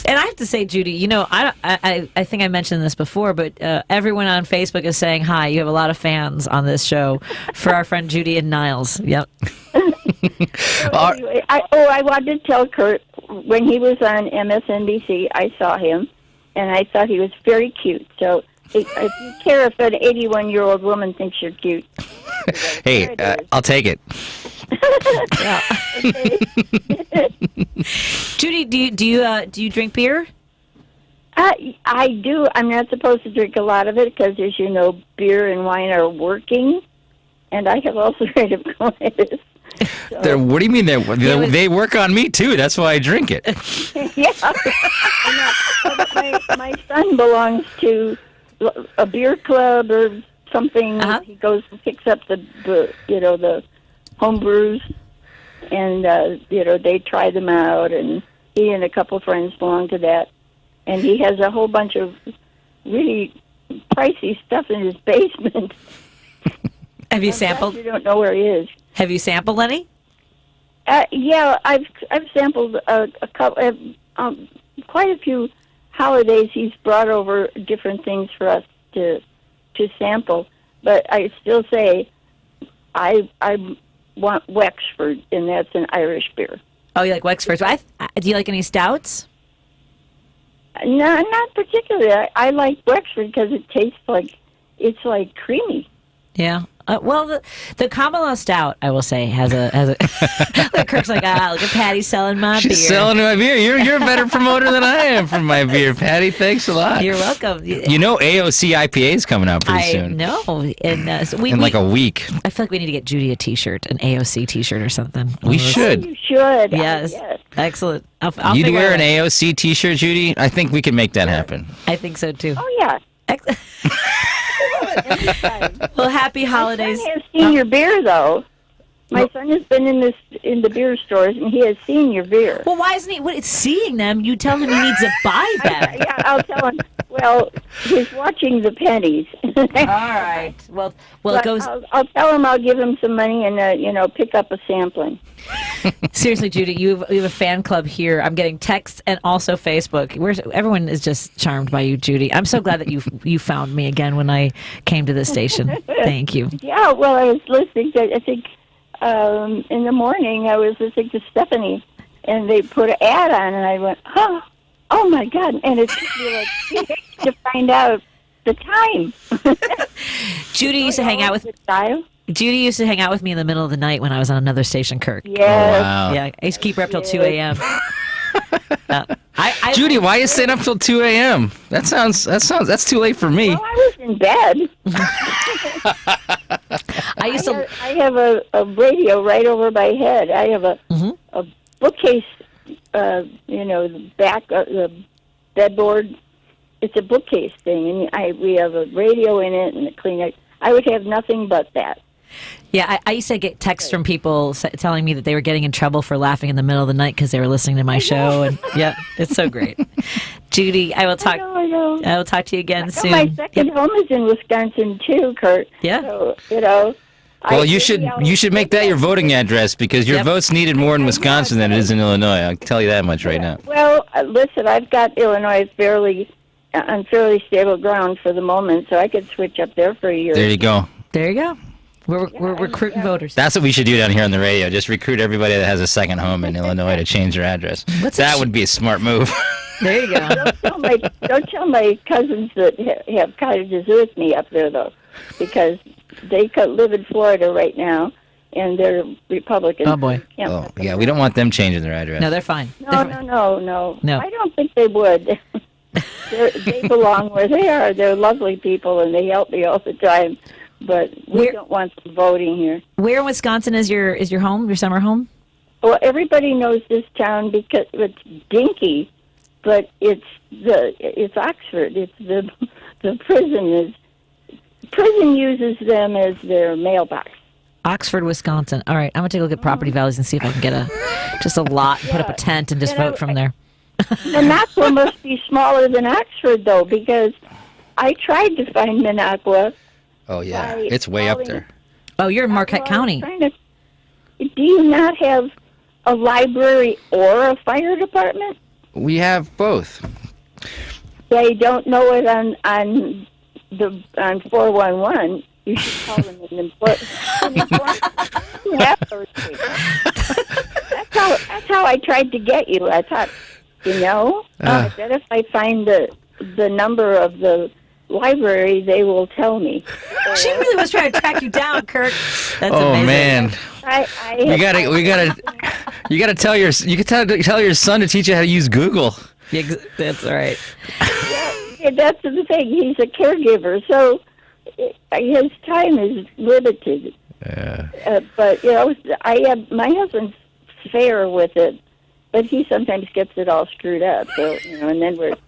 Speaker 2: And I have to say, Judy, I think I mentioned this before, but everyone on Facebook is saying hi. You have a lot of fans on this show for our friend Judy and Nils. Yep.
Speaker 16: Anyway, I wanted to tell Kurt, when he was on MSNBC, I saw him, and I thought he was very cute. So if you care if an 81-year-old woman thinks you're cute.
Speaker 3: Hey, I'll take it.
Speaker 2: Judy, do you drink beer?
Speaker 16: I do. I'm not supposed to drink a lot of it because, as you know, beer and wine are working, and I have ulcerative colitis.
Speaker 3: So, what do you mean they work on me too? That's why I drink it.
Speaker 16: Yeah. My son belongs to a beer club or something. He goes and picks up the home brews, and they try them out, and he and a couple of friends belong to that, and he has a whole bunch of really pricey stuff in his basement.
Speaker 2: Have you sampled?
Speaker 16: You don't know where he is.
Speaker 2: Have you sampled any?
Speaker 16: Yeah, I've sampled a couple, quite a few holidays. He's brought over different things for us to sample, but I still say I want Wexford, and that's an Irish beer.
Speaker 2: Oh, you like Wexford? Do you like any stouts?
Speaker 16: No, not particularly. I like Wexford because it tastes like creamy.
Speaker 2: Yeah. Well, the Kamala Stout, I will say, has a. Look, Kirk's like, look at Patty selling my beer.
Speaker 3: She's selling my beer. You're a better promoter than I am for my beer, Patty. Thanks a lot.
Speaker 2: You're welcome.
Speaker 3: You know, AOC IPA is coming out pretty soon.
Speaker 2: I know. And so
Speaker 3: in like a week.
Speaker 2: I feel like we need to get Judy a T-shirt, an AOC T-shirt or something.
Speaker 3: We should.
Speaker 16: You should.
Speaker 2: Yes. Excellent. I'll
Speaker 3: You'd wear an
Speaker 2: out.
Speaker 3: AOC T-shirt, Judy? I think we can make that happen.
Speaker 2: I think so too.
Speaker 16: Oh yeah.
Speaker 2: Well, happy holidays.
Speaker 16: My son has senior beer, though. My son has been in the beer stores, and he has senior beer.
Speaker 2: Well, why isn't he? It's seeing them. You tell him he needs to buy them.
Speaker 16: Yeah, I'll tell him. Well, he's watching the pennies.
Speaker 2: All right. Well, it goes.
Speaker 16: I'll tell him I'll give him some money and pick up a sampling.
Speaker 2: Seriously, Judy, you have a fan club here. I'm getting texts and also Facebook. Everyone is just charmed by you, Judy. I'm so glad that you found me again when I came to this station. Thank you.
Speaker 16: Yeah, well, I was listening to, I think, in the morning, I was listening to Stephanie, and they put an ad on, and I went, oh my God. And it took me like to find out the time.
Speaker 2: Judy used to hang out with Judy used to hang out with me in the middle of the night when I was on another station, Kirk.
Speaker 16: Yes.
Speaker 3: Oh, wow.
Speaker 2: Yeah, I used to keep her up till 2 a.m.
Speaker 3: Judy, why are you staying up till 2 a.m.? That's too late for me.
Speaker 16: Well, I was in bed. I have a radio right over my head. I have a bookcase, the back the bedboard. It's a bookcase thing, and we have a radio in it and a Kleenex. I would have nothing but that.
Speaker 2: Yeah, I used to get texts from people telling me that they were getting in trouble for laughing in the middle of the night because they were listening to my show, and yeah, it's so great. Judy, I will talk.
Speaker 16: I know.
Speaker 2: I will talk to you again soon.
Speaker 16: My second home is in Wisconsin too, Kurt.
Speaker 2: Yeah.
Speaker 16: So,
Speaker 3: Well, you should make that your voting address because your vote's needed more in Wisconsin than it is in Illinois. I'll tell you that much right now.
Speaker 16: Well, listen, I've got Illinois on fairly stable ground for the moment, so I could switch up there for a year.
Speaker 3: There you go.
Speaker 2: There you go. We're recruiting voters.
Speaker 3: That's what we should do down here on the radio. Just recruit everybody that has a second home in Illinois to change their address. That would be a smart move.
Speaker 2: There you go.
Speaker 16: Don't tell my cousins that have cottages with me up there, though, because they live in Florida right now, and they're Republicans.
Speaker 2: Oh, boy.
Speaker 3: Oh, yeah, we don't want them changing their address.
Speaker 2: No, they're fine.
Speaker 16: No. I don't think they would. They belong where they are. They're lovely people, and they help me all the time. But we don't want them voting here.
Speaker 2: Where in Wisconsin is your home? Your summer home?
Speaker 16: Well, everybody knows this town because it's dinky, but it's Oxford. It's the prison uses them as their mailbox.
Speaker 2: Oxford, Wisconsin. All right, I'm gonna take a look at property values and see if I can get just a lot and put up a tent and just vote from there.
Speaker 16: Minocqua must be smaller than Oxford, though, because I tried to find Minocqua.
Speaker 3: Oh, yeah. It's way up there.
Speaker 2: Oh, you're in Marquette County.
Speaker 16: Do you not have a library or a fire department?
Speaker 3: We have both.
Speaker 16: They don't know it on 411. You should call them an important. You have those people. That's how I tried to get you. I thought, I bet if I find the number of the library, they will tell me.
Speaker 2: She really was trying to track you down, Kirk. That's
Speaker 3: oh
Speaker 2: amazing.
Speaker 3: Man, you gotta tell your son to teach you how to use Google.
Speaker 2: Yeah, that's all right.
Speaker 16: Yeah, that's the thing. He's a caregiver, so his time is limited. But my husband's fair with it, but he sometimes gets it all screwed up. So and then we're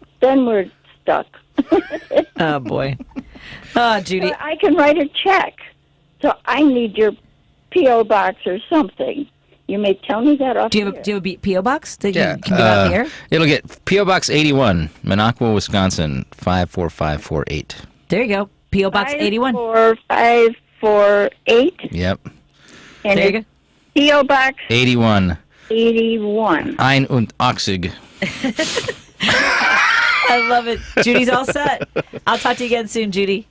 Speaker 16: stuck.
Speaker 2: Oh boy. Oh, Judy.
Speaker 16: So I can write a check. So I need your P.O. box or something. You may tell me that off.
Speaker 2: Do you have a P.O. box that you can give out here?
Speaker 3: It'll get P.O. Box 81, Minocqua, Wisconsin, 54548.
Speaker 2: There you go. P.O. Box 81.
Speaker 16: 54548.
Speaker 3: Yep.
Speaker 16: And
Speaker 2: there you go.
Speaker 16: P.O. Box
Speaker 3: 81.
Speaker 16: 81.
Speaker 3: Ein und Ochsig.
Speaker 2: I love it. Judy's all set. I'll talk to you again soon, Judy.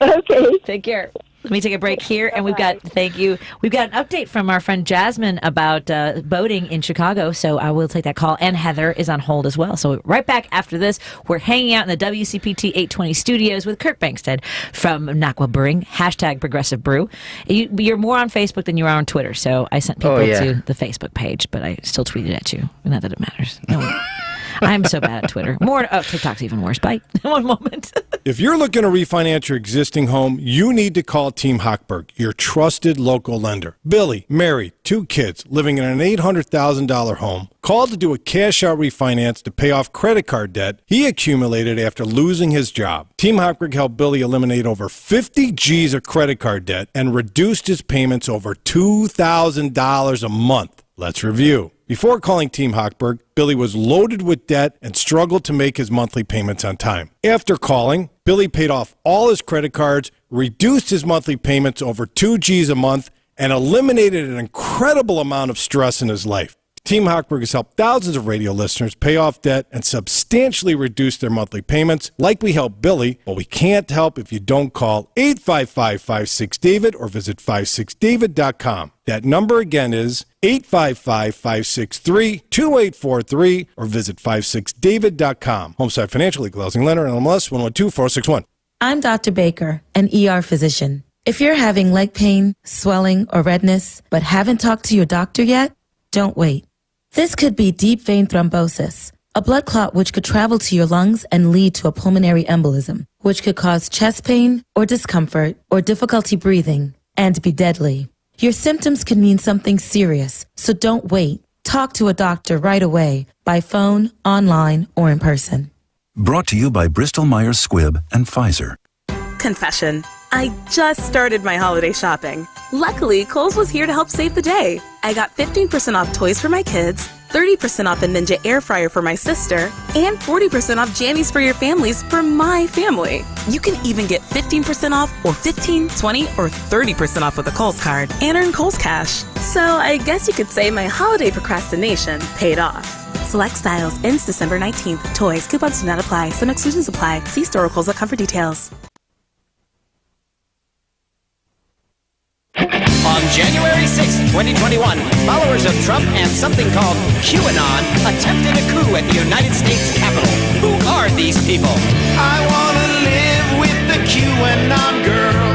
Speaker 16: Okay.
Speaker 2: Take care. Let me take a break here, and thank you. We've got an update from our friend Jasmine about boating in Chicago, so I will take that call. And Heather is on hold as well. So right back after this, we're hanging out in the WCPT 820 studios with Kirk Bangstad from Minocqua Brewing, #ProgressiveBrew. You're more on Facebook than you are on Twitter, so I sent people to the Facebook page, but I still tweeted at you. Not that it matters. No. I'm so bad at Twitter. TikTok's even worse. Bye. One moment.
Speaker 17: If you're looking to refinance your existing home, you need to call Team Hochberg, your trusted local lender. Billy, married, 2 kids, living in an $800,000 home, called to do a cash-out refinance to pay off credit card debt he accumulated after losing his job. Team Hochberg helped Billy eliminate over 50 G's of credit card debt and reduced his payments over $2,000 a month. Let's review. Before calling Team Hochberg, Billy was loaded with debt and struggled to make his monthly payments on time. After calling, Billy paid off all his credit cards, reduced his monthly payments over 2 G's a month, and eliminated an incredible amount of stress in his life. Team Hochberg has helped thousands of radio listeners pay off debt and substantially reduce their monthly payments, like we helped Billy, but we can't help if you don't call 855-56-DAVID or visit 56david.com. That number again is 855-563-2843 or visit 56david.com. Homeside Financial Equal Housing Lender, NMLS 112461.
Speaker 18: I'm Dr. Baker, an ER physician. If you're having leg pain, swelling, or redness, but haven't talked to your doctor yet, don't wait. This could be deep vein thrombosis, a blood clot which could travel to your lungs and lead to a pulmonary embolism, which could cause chest pain or discomfort or difficulty breathing and be deadly. Your symptoms could mean something serious, so don't wait. Talk to a doctor right away, by phone, online, or in person.
Speaker 19: Brought to you by Bristol-Myers Squibb and Pfizer.
Speaker 20: Confession. I just started my holiday shopping. Luckily, Kohl's was here to help save the day. I got 15% off toys for my kids, 30% off a Ninja air fryer for my sister, and 40% off jammies for your families for my family. You can even get 15% off or 15, 20, or 30% off with a Kohl's card and earn Kohl's Cash. So I guess you could say my holiday procrastination paid off. Select styles ends December 19th. Toys, coupons do not apply. Some exclusions apply. See store or Kohl's.com for details.
Speaker 21: On January 6, 2021, followers of Trump and something called QAnon attempted a coup at the United States Capitol. Who are these people?
Speaker 22: I want to live with the QAnon girl.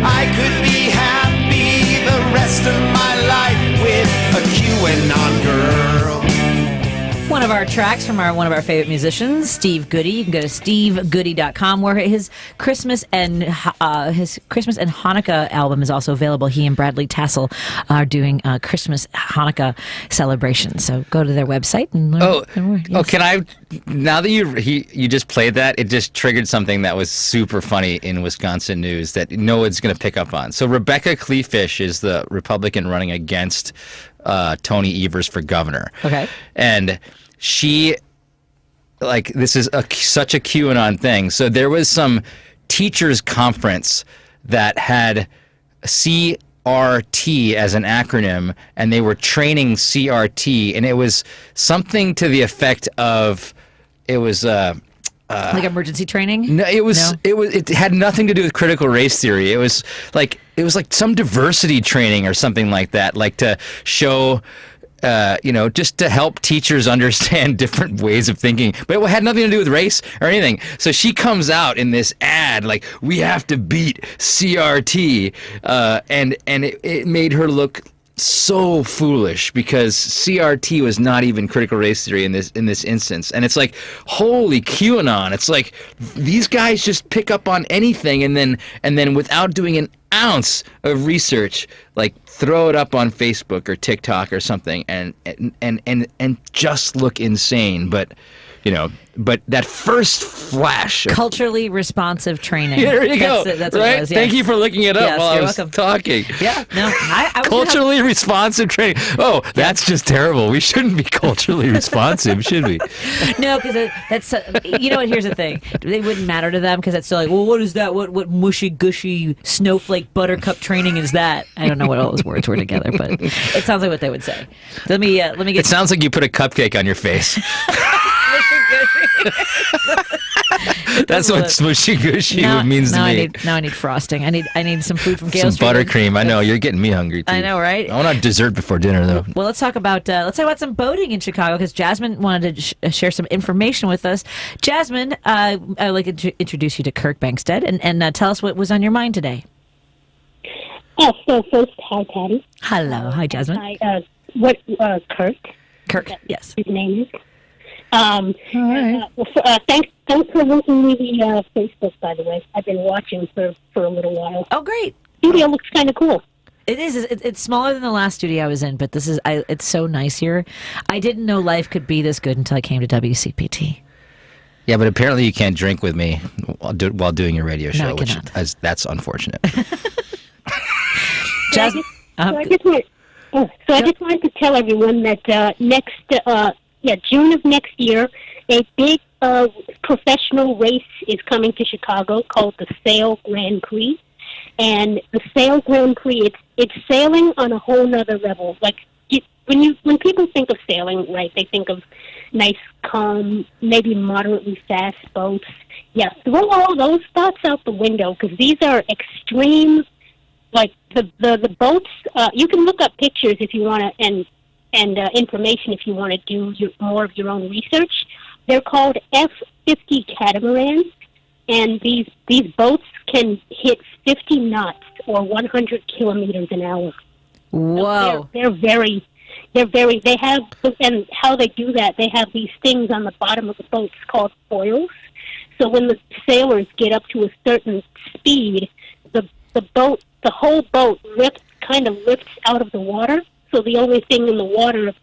Speaker 22: I could be happy the rest of my life with a QAnon girl.
Speaker 2: One of our tracks from one of our favorite musicians, Steve Goody. You can go to stevegoody.com where his Christmas and Hanukkah album is also available. He and Bradley Tassel are doing Christmas Hanukkah celebrations. So go to their website and learn more. Yes.
Speaker 3: Oh, can I? Now that you just played that, it just triggered something that was super funny in Wisconsin news that no one's going to pick up on. So Rebecca Kleefisch is the Republican running against Tony Evers for governor.
Speaker 2: Okay.
Speaker 3: And she, this is such a QAnon thing. So there was some teachers conference that had CRT as an acronym, and they were training CRT, and it was something to the effect of, it was
Speaker 2: like emergency training?
Speaker 3: No, it had nothing to do with critical race theory. It was like some diversity training or something like that, like to show just to help teachers understand different ways of thinking. But it had nothing to do with race or anything. So she comes out in this ad like, we have to beat CRT, and it made her look so foolish because CRT was not even critical race theory in this instance. And it's like, holy QAnon. It's like these guys just pick up on anything and then without doing an ounce of research, like throw it up on Facebook or TikTok or something and just look insane. But but that first flash of
Speaker 2: culturally responsive training.
Speaker 3: There you go.
Speaker 2: That's
Speaker 3: right?
Speaker 2: what it was. Yes.
Speaker 3: Thank you for looking it up while I was talking.
Speaker 2: Yeah, no, I was
Speaker 3: culturally responsive training. Oh, that's just terrible. We shouldn't be culturally responsive, should we?
Speaker 2: No, because that's here's the thing. It wouldn't matter to them because it's still like, well, what is that? What mushy gushy snowflake buttercup training is that? I don't know what all those words were together, but it sounds like what they would say. Let me get.
Speaker 3: It sounds like you put a cupcake on your face. That's what smushy gushy means to me.
Speaker 2: I need frosting. I need some food from Gail
Speaker 3: Some buttercream. I know you're getting me hungry too.
Speaker 2: I know, right?
Speaker 3: I want dessert before dinner though.
Speaker 2: Well, let's talk about some boating in Chicago because Jasmine wanted to share some information with us. Jasmine, I'd like to introduce you to Kirk Bangstad and tell us what was on your mind today.
Speaker 1: So first, hi, Patty.
Speaker 2: Hello. Hi, Jasmine.
Speaker 1: Hi, Kirk.
Speaker 2: Kirk, yes.
Speaker 1: His name is.
Speaker 2: All right.
Speaker 1: Thanks for linking me the Facebook, by the way. I've been watching for a little while.
Speaker 2: Oh, great.
Speaker 1: Studio looks kind of cool.
Speaker 2: It is. It's smaller than the last studio I was in, but this is. It's so nice here. I didn't know life could be this good until I came to WCPT.
Speaker 3: Yeah, but apparently you can't drink with me while doing your radio show, which that's unfortunate.
Speaker 1: I just wanted to tell everyone that June of next year, a big professional race is coming to Chicago called the Sail Grand Prix. And the Sail Grand Prix, it's sailing on a whole nother level. Like when people think of sailing, right, they think of nice, calm, maybe moderately fast boats. Yeah, throw all those thoughts out the window because these are extreme. Like the boats, you can look up pictures if you want to, and information if you want to do more of your own research. They're called F-50 catamarans, and these boats can hit 50 knots or 100 kilometers an hour.
Speaker 2: Whoa!
Speaker 1: So they're very. They have, and how they do that, they have these things on the bottom of the boats called foils. So when the sailors get up to a certain speed, the whole boat kind of lifts out of the water. So the only thing in the water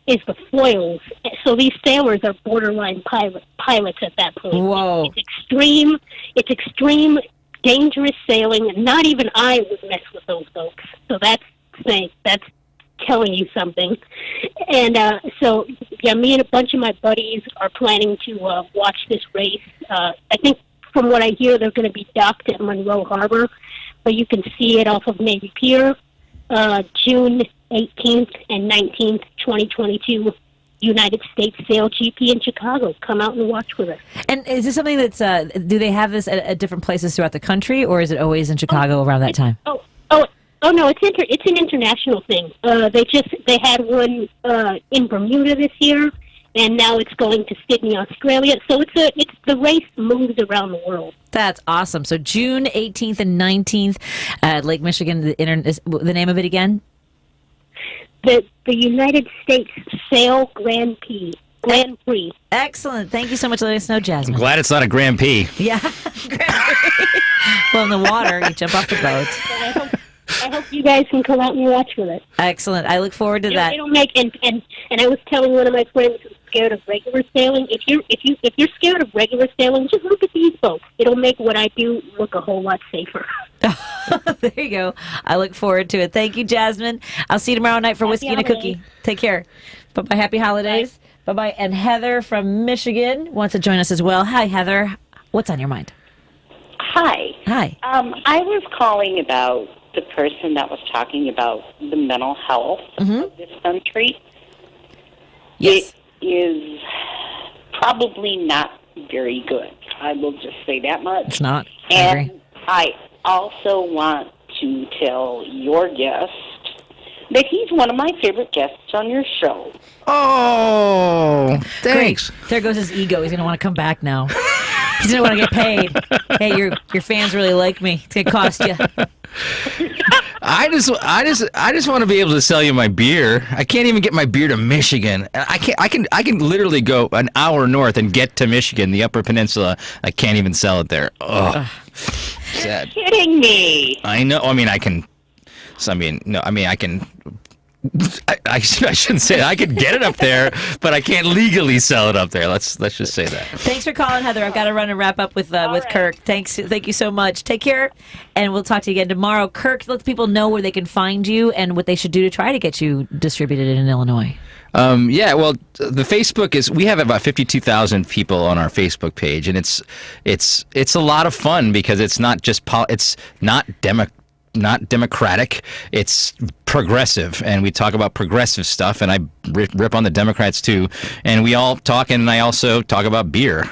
Speaker 1: is the foils. So these sailors are borderline pilots at that point.
Speaker 2: Whoa!
Speaker 1: It's extreme, dangerous sailing, and not even I would mess with those boats. So that's telling you something. And so me and a bunch of my buddies are planning to watch this race. I think from what I hear, they're going to be docked at Monroe Harbor, but you can see it off of Navy Pier, June 18th and 19th, 2022, United States Sail GP in Chicago. Come out and watch with us.
Speaker 2: And is this something that's, do they have this at different places throughout the country, or is it always in Chicago around that time?
Speaker 1: Oh no, it's an international thing. They had one in Bermuda this year, and now it's going to Sydney, Australia. So it's the race moves around the world.
Speaker 2: That's awesome. So June 18th and 19th at Lake Michigan. The name of it again?
Speaker 1: The United States Sail Grand Prix.
Speaker 2: Excellent. Thank you so much for letting us know, Jasmine.
Speaker 3: I'm glad it's not a Grand Prix.
Speaker 2: Yeah, Grand Prix. Well, in the water, you jump off the boat.
Speaker 1: I hope you guys can come out and watch with it.
Speaker 2: Excellent. I look forward to that.
Speaker 1: It'll make and I was telling one of my friends who's scared of regular sailing. If you're scared of regular sailing, just look at these boats. It'll make what I do look a whole lot safer.
Speaker 2: There you go. I look forward to it. Thank you, Jasmine. I'll see you tomorrow night for Whiskey and a Cookie. Take care. Bye-bye. Happy holidays. Bye-bye. And Heather from Michigan wants to join us as well. Hi, Heather. What's on your mind?
Speaker 4: Hi.
Speaker 2: Hi.
Speaker 4: I was calling about the person that was talking about the mental health of this country.
Speaker 2: Yes.
Speaker 4: It is probably not very good. I will just say that much.
Speaker 2: It's not.
Speaker 4: And I also want to tell your guest that he's one of my favorite guests on your show.
Speaker 3: Oh, thanks.
Speaker 2: Great. There goes his ego. He's going to want to come back now. He's going to want to get paid. Hey, your fans really like me. It's going to cost you.
Speaker 3: I just want to be able to sell you my beer. I can't even get my beer to Michigan. I can literally go an hour north and get to Michigan, the Upper Peninsula. I can't even sell it there. Oh, sad.
Speaker 4: You're kidding me.
Speaker 3: I know. I mean, I can. I shouldn't say it. I could get it up there, but I can't legally sell it up there. Let's just say that.
Speaker 2: Thanks for calling, Heather. I've got to run and wrap up with Kirk. Thank you so much. Take care, and we'll talk to you again tomorrow. Kirk, let people know where they can find you and what they should do to try to get you distributed in Illinois.
Speaker 3: Well, the Facebook is, we have about 52,000 people on our Facebook page, and it's a lot of fun because it's not just it's not democratic. It's progressive, and we talk about progressive stuff, and I rip on the Democrats too, and we all talk, and I also talk about beer,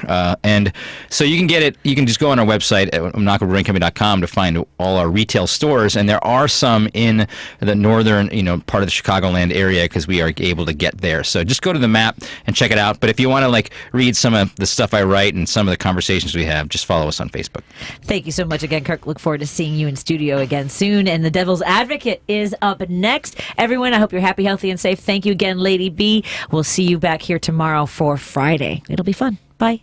Speaker 3: and so you can get it. You can just go on our website at MonacheBrewingCompany.com to find all our retail stores, and there are some in the northern, part of the Chicagoland area because we are able to get there. So just go to the map and check it out. But if you want to read some of the stuff I write and some of the conversations we have, just follow us on Facebook.
Speaker 2: Thank you so much again, Kirk. Look forward to seeing you in studio again soon. And the Devil's Advocate is up next. Everyone, I hope you're happy, healthy, and safe. Thank you again, Lady B. We'll see you back here tomorrow for Friday. It'll be fun. Bye.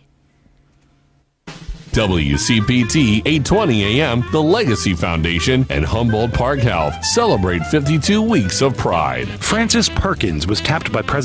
Speaker 5: WCPT 820 AM, the Legacy Foundation, and Humboldt Park Health celebrate 52 weeks of pride.
Speaker 6: Frances Perkins was tapped by President